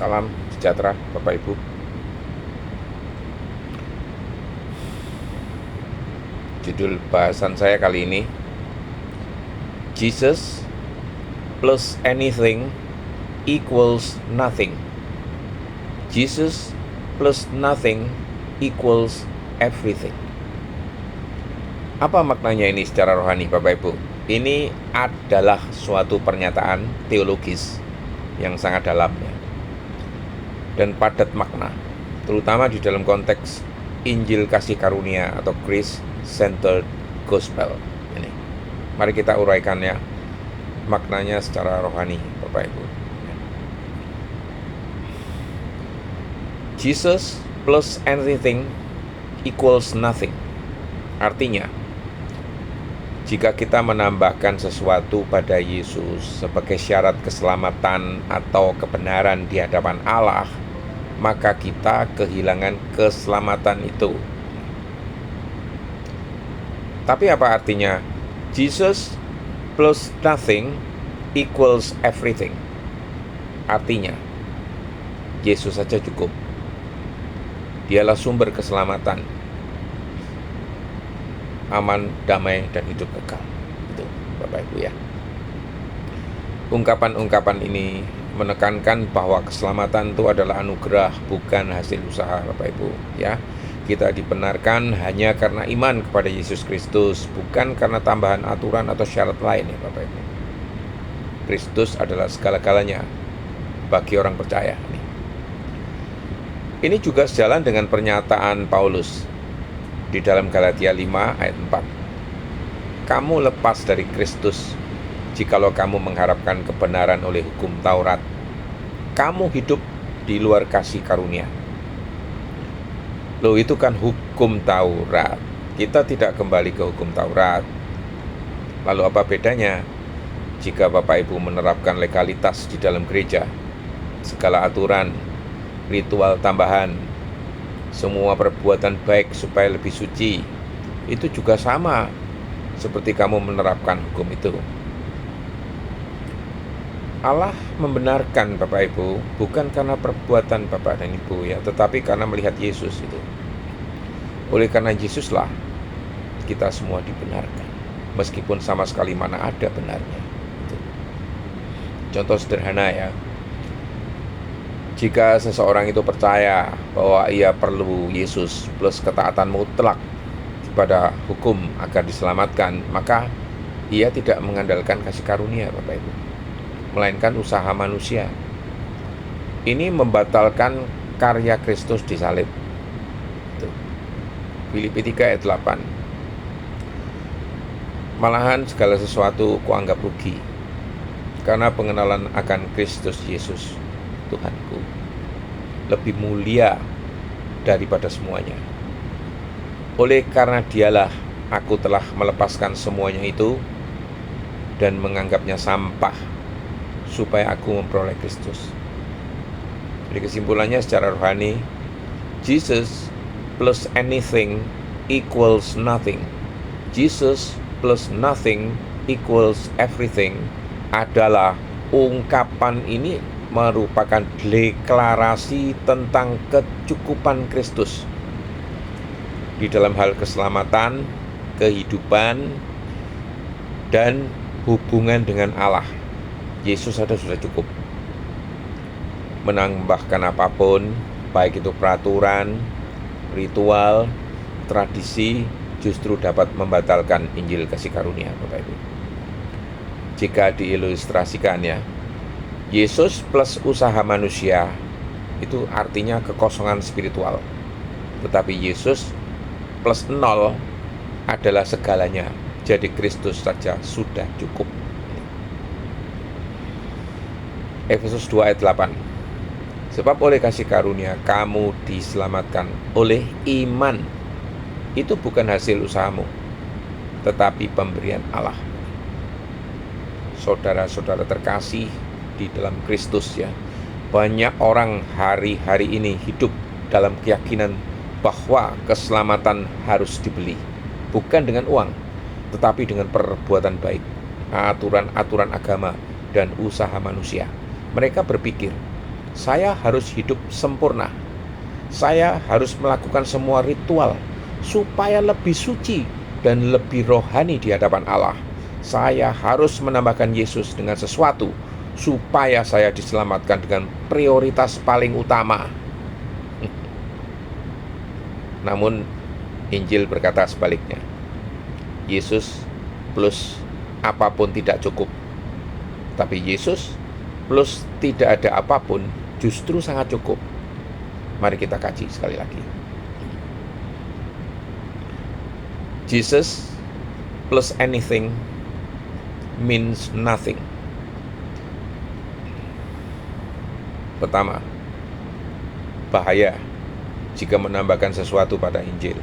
Salam sejahtera Bapak Ibu. Judul bahasan saya kali ini, Jesus plus anything equals nothing. Jesus plus nothing equals everything. Apa maknanya ini secara rohani Bapak Ibu? Ini adalah suatu pernyataan teologis yang sangat dalam ya, dan padat makna, terutama di dalam konteks Injil kasih karunia atau Christ-centered Gospel ini. Mari kita uraikan ya maknanya secara rohani Bapak Ibu. Jesus plus anything equals nothing. Artinya, jika kita menambahkan sesuatu pada Yesus sebagai syarat keselamatan atau kebenaran di hadapan Allah, maka kita kehilangan keselamatan itu. Tapi apa artinya Jesus plus nothing equals everything? Artinya, Yesus saja cukup. Dialah sumber keselamatan, aman, damai, dan hidup kekal. Itu Bapak Ibu ya. Ungkapan-ungkapan ini menekankan bahwa keselamatan itu adalah anugerah, bukan hasil usaha Bapak Ibu ya. Kita dibenarkan hanya karena iman kepada Yesus Kristus, bukan karena tambahan aturan atau syarat lain ya Bapak Ibu. Kristus adalah segala-galanya bagi orang percaya. Ini juga sejalan dengan pernyataan Paulus di dalam Galatia 5 ayat 4. Kamu lepas dari Kristus jikalau kamu mengharapkan kebenaran oleh hukum Taurat. Kamu hidup di luar kasih karunia. Loh, itu kan hukum Taurat. Kita tidak kembali ke hukum Taurat. Lalu apa bedanya jika Bapak Ibu menerapkan legalitas di dalam gereja? Segala aturan, ritual tambahan, semua perbuatan baik supaya lebih suci, itu juga sama seperti kamu menerapkan hukum itu. Allah membenarkan Bapak Ibu bukan karena perbuatan Bapak dan Ibu ya, tetapi karena melihat Yesus itu. Oleh karena Yesuslah kita semua dibenarkan, meskipun sama sekali mana ada benarnya. Itu contoh sederhana ya. Jika seseorang itu percaya bahwa ia perlu Yesus plus ketaatan mutlak kepada hukum agar diselamatkan, maka ia tidak mengandalkan kasih karunia Bapak Ibu, melainkan usaha manusia. Ini membatalkan karya Kristus di salib. Filipi 3 ayat 8. Malahan segala sesuatu kuanggap rugi karena pengenalan akan Kristus Yesus Tuhanku lebih mulia daripada semuanya. Oleh karena dialah aku telah melepaskan semuanya itu dan menganggapnya sampah supaya aku memperoleh Kristus. Jadi kesimpulannya secara rohani, Jesus plus anything equals nothing. Jesus plus nothing equals everything adalah ungkapan ini merupakan deklarasi tentang kecukupan Kristus di dalam hal keselamatan, kehidupan, dan hubungan dengan Allah. Yesus sudah cukup. Menambahkan apapun, baik itu peraturan, ritual, tradisi, justru dapat membatalkan Injil kasih karunia Bapak Ibu. Jika diilustrasikan ya, Yesus plus usaha manusia itu artinya kekosongan spiritual. Tetapi Yesus plus nol adalah segalanya. Jadi Kristus saja sudah cukup. Efesus 2 ayat 8. Sebab oleh kasih karunia kamu diselamatkan oleh iman. Itu bukan hasil usahamu, tetapi pemberian Allah. Saudara-saudara terkasih di dalam Kristus ya, banyak orang hari-hari ini hidup dalam keyakinan bahwa keselamatan harus dibeli, bukan dengan uang, tetapi dengan perbuatan baik, aturan-aturan agama, dan usaha manusia. Mereka berpikir Saya harus hidup sempurna. Saya harus melakukan semua ritual supaya lebih suci dan lebih rohani di hadapan Allah. Saya harus menambahkan Yesus dengan sesuatu supaya saya diselamatkan dengan prioritas paling utama. Namun Injil berkata sebaliknya. Yesus plus apapun tidak cukup. Tapi Yesus plus tidak ada apapun justru sangat cukup. Mari kita kaji sekali lagi. Jesus plus anything means nothing. Pertama, bahaya jika menambahkan sesuatu pada Injil.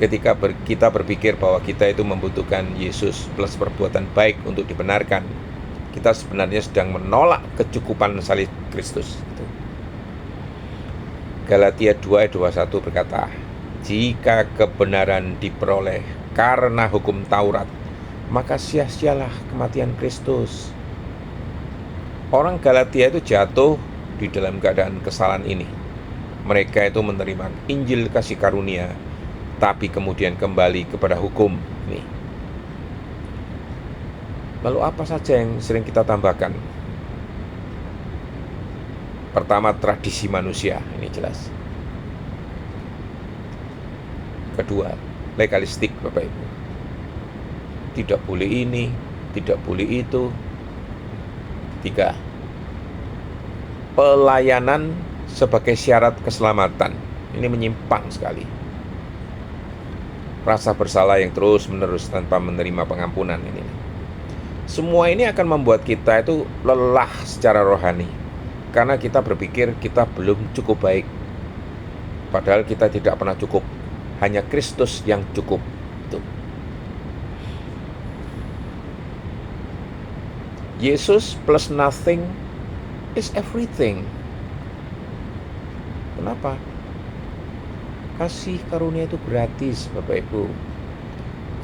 Ketika kita berpikir bahwa kita itu membutuhkan Yesus plus perbuatan baik untuk dibenarkan, kita sebenarnya sedang menolak kecukupan salib Kristus. Galatia 2 ayat 21 berkata, jika kebenaran diperoleh karena hukum Taurat, maka sia-sialah kematian Kristus. Orang Galatia itu jatuh di dalam keadaan kesalahan ini. Mereka itu menerima Injil kasih karunia, tapi kemudian kembali kepada hukum ini. Lalu apa saja yang sering kita tambahkan? Pertama, tradisi manusia, ini jelas. Kedua, legalistik, Bapak Ibu. Tidak boleh ini, tidak boleh itu. Tiga, pelayanan sebagai syarat keselamatan. Ini menyimpang sekali. Rasa bersalah yang terus-menerus tanpa menerima pengampunan ini. Semua ini akan membuat kita itu lelah secara rohani. Karena kita berpikir kita belum cukup baik. Padahal kita tidak pernah cukup. Hanya Kristus yang cukup. Tuh. Yesus plus nothing is everything. Kenapa? Kasih karunia itu gratis, Bapak Ibu.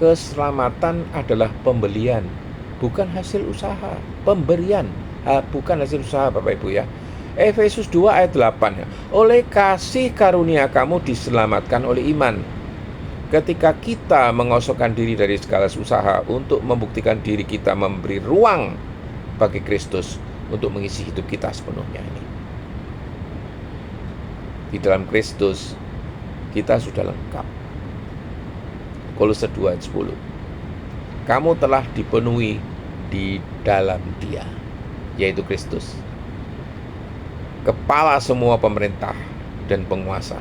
Keselamatan adalah pembelian, bukan hasil usaha. Pemberian, bukan hasil usaha, Bapak Ibu ya. Efesus 2 ayat 8. Oleh kasih karunia kamu diselamatkan oleh iman. Ketika kita mengosokkan diri dari segala usaha untuk membuktikan diri kita, memberi ruang bagi Kristus untuk mengisi hidup kita sepenuhnya ini. Di dalam Kristus kita sudah lengkap. Kolose 2 ayat 10. Kamu telah dipenuhi di dalam Dia, yaitu Kristus, kepala semua pemerintah dan penguasa.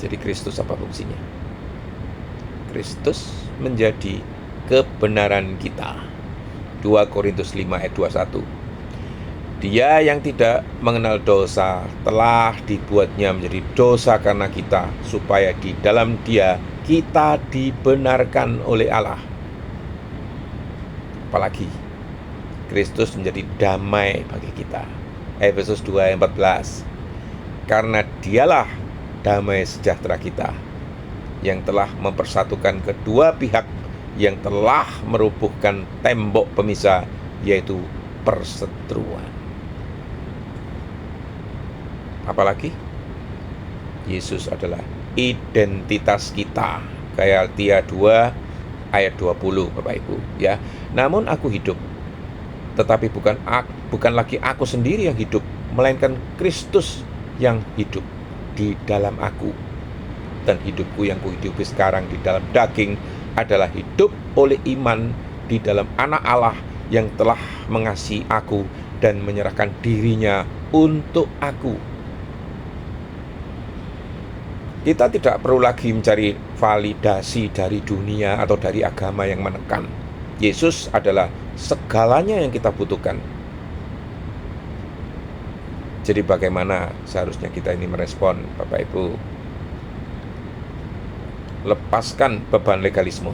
Jadi Kristus apa fungsinya? Kristus menjadi kebenaran kita. 2 Korintus 5 ayat 21. Dia yang tidak mengenal dosa telah dibuatnya menjadi dosa karena kita, supaya di dalam Dia kita dibenarkan oleh Allah. Apalagi Kristus menjadi damai bagi kita. Efesus 2 ayat 14. Karena Dialah damai sejahtera kita, yang telah mempersatukan kedua pihak, yang telah merubuhkan tembok pemisah, yaitu perseteruan. Apalagi Yesus adalah identitas kita. Galatia 2 ayat 20, Bapak Ibu ya. Namun aku hidup, tetapi bukan lagi aku sendiri yang hidup, melainkan Kristus yang hidup di dalam aku. Dan hidupku yang kuhidupi sekarang di dalam daging adalah hidup oleh iman di dalam Anak Allah yang telah mengasihi aku dan menyerahkan dirinya untuk aku. Kita tidak perlu lagi mencari validasi dari dunia atau dari agama yang menekan. Yesus adalah segalanya yang kita butuhkan. Jadi bagaimana seharusnya kita ini merespon, Bapak Ibu? Lepaskan beban legalisme.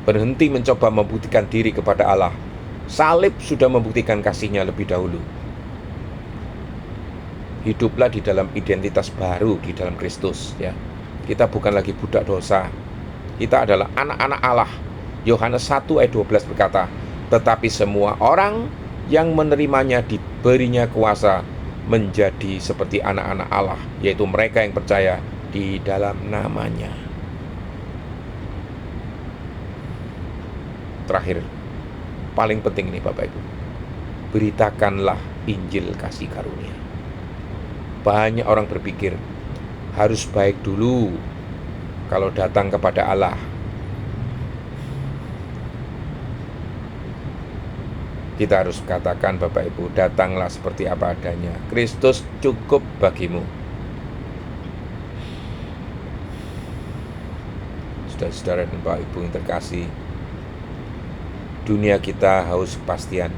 Berhenti mencoba membuktikan diri kepada Allah. Salib sudah membuktikan kasih-Nya lebih dahulu. Hiduplah di dalam identitas baru di dalam Kristus ya. Kita bukan lagi budak dosa. Kita adalah anak-anak Allah. Yohanes 1 ayat 12 berkata, tetapi semua orang yang menerimanya diberinya kuasa menjadi seperti anak-anak Allah, yaitu mereka yang percaya di dalam namanya. Terakhir, paling penting nih Bapak Ibu, beritakanlah Injil kasih karunia. Banyak orang berpikir harus baik dulu kalau datang kepada Allah. Kita harus katakan Bapak Ibu, datanglah seperti apa adanya. Kristus cukup bagimu. Saudara-saudara dan Bapak Ibu yang terkasih, dunia kita haus kepastian.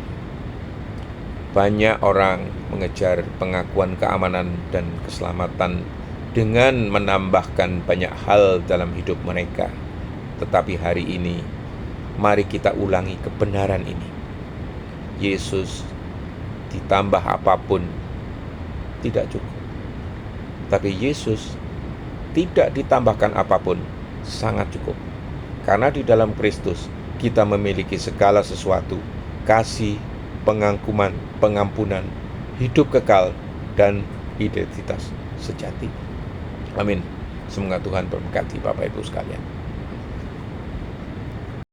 Banyak orang mengejar pengakuan keamanan dan keselamatan dengan menambahkan banyak hal dalam hidup mereka. Tetapi hari ini, mari kita ulangi kebenaran ini. Yesus ditambah apapun tidak cukup. Tapi Yesus tidak ditambahkan apapun, sangat cukup. Karena di dalam Kristus kita memiliki segala sesuatu, kasih, pengangkuman, pengampunan, hidup kekal, dan identitas sejati. Amin. Semoga Tuhan memberkati Bapak Ibu sekalian.